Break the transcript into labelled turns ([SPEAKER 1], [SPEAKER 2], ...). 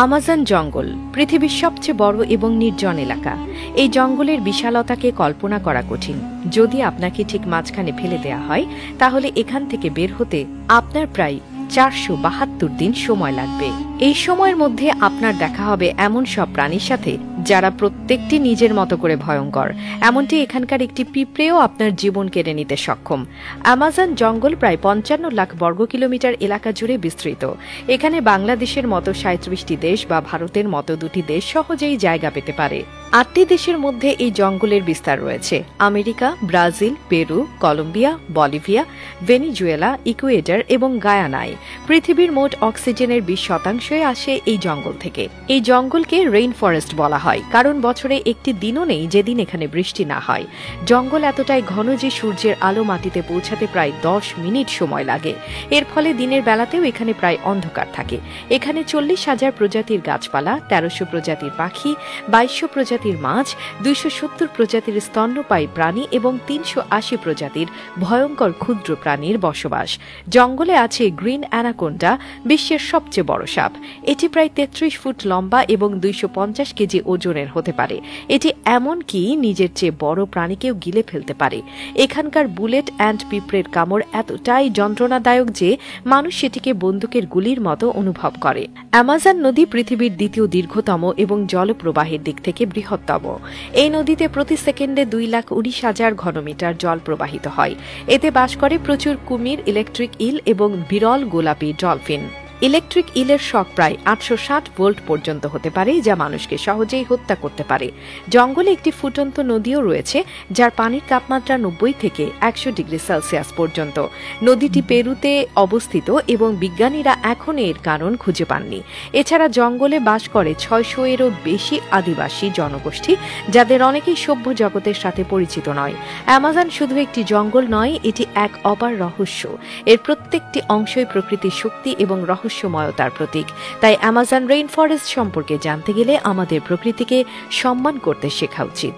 [SPEAKER 1] Amazon জঙ্গল পৃথিবীর সবচেয়ে বড় এবং নির্জন এলাকা। এই জঙ্গলের বিশালতাকে কল্পনা করা কঠিন। যদি আপনাকে ঠিক মাঝখানে ফেলে দেয়া হয়, তাহলে এখান থেকে বের হতে আপনার প্রায় 472 দিন সময় লাগবে। এই সময়ের মধ্যে আপনার দেখা হবে এমন সব প্রাণীর সাথে যারা প্রত্যেকটি নিজের মতো করে ভয়ঙ্কর। এমনটি এখানকার একটি পিঁপড়েও আপনার জীবন কেড়ে নিতে সক্ষম। আমাজন জঙ্গল প্রায় 55 লাখ বর্গ কিলোমিটার এলাকা জুড়ে বিস্তৃত। এখানে বাংলাদেশের মতো 37টি দেশ বা ভারতের মতো 2টি দেশ সহজেই জায়গা পেতে পারে। 8টি দেশের মধ্যে এই জঙ্গলের বিস্তার রয়েছে: America, Brazil, Peru, Colombia, Bolivia, Venezuela, Ecuador এবং গায়ানায়। পৃথিবীর মোট অক্সিজেনের 20% আসে এই জঙ্গল থেকে। এই জঙ্গলকে রেইন ফরেস্ট বলা হয়, কারণ বছরে একটি দিনও নেই যেদিন এখানে বৃষ্টি না হয়। জঙ্গল এতটাই ঘন যে সূর্যের আলো মাটিতে পৌঁছাতে প্রায় 10 মিনিট সময় লাগে। এর ফলে দিনের বেলাতেও এখানে প্রায় অন্ধকার থাকে। এখানে 40,000 প্রজাতির গাছপালা, 1300 প্রজাতির পাখি, 2200 প্রজাতির মাছ, 270 প্রজাতির স্তন্যপায়ী প্রাণী এবং 380 প্রজাতির ভয়ঙ্কর ক্ষুদ্র প্রাণীর বসবাস। জঙ্গলে আছে গ্রিন অ্যানাকোন্ডা, বিশ্বের সবচেয়ে বড় সাপ। এটি প্রায় 33 ফুট লম্বা এবং 250 কেজি ওজনের হতে পারে। এটি এমনকি নিজের চেয়ে বড় প্রাণীকেও গিলে ফেলতে পারে। এখানকার বুলেট অ্যান্ড পিঁপড়ের কামড় এতটাই যন্ত্রণাদায়ক যে মানুষ সেটিকে বন্দুকের গুলির মতো অনুভব করে। অ্যামাজন নদী পৃথিবীর দ্বিতীয় দীর্ঘতম এবং জলপ্রবাহের দিক থেকে বৃহত্তম। এই নদীতে প্রতি সেকেন্ডে 2,19,000 ঘনমিটার জল প্রবাহিত হয়। এতে বাস করে প্রচুর কুমির, ইলেকট্রিক ইল এবং বিরল গোলাপি ডলফিন। ইলেকট্রিক ইলের শক প্রায় 860 ভোল্ট পর্যন্ত হতে পারে, যা মানুষকে সহজেই হত্যা করতে পারে। জঙ্গলে একটি ফুটন্ত নদীও রয়েছে, যার পানির তাপমাত্রা 90 থেকে 100 ডিগ্রি সেলসিয়াস পর্যন্ত। নদীটি পেরুতে অবস্থিত এবং বিজ্ঞানীরা এখন এর কারণ খুঁজে পাননি। এছাড়া জঙ্গলে বাস করে 600-এরও বেশি আদিবাসী জনগোষ্ঠী, যাদের অনেকেই সভ্য জগতের সাথে পরিচিত নয়। অ্যামাজন শুধু একটি জঙ্গল নয়, এটি এক অপার রহস্য। এর প্রত্যেকটি অংশই প্রকৃতির শক্তি এবং রহস্যময়তার প্রতীক। তাই অ্যামাজন রেইন ফরেস্ট সম্পর্কে জানতে গেলে আমাদের প্রকৃতিকে সম্মান করতে শেখা উচিত।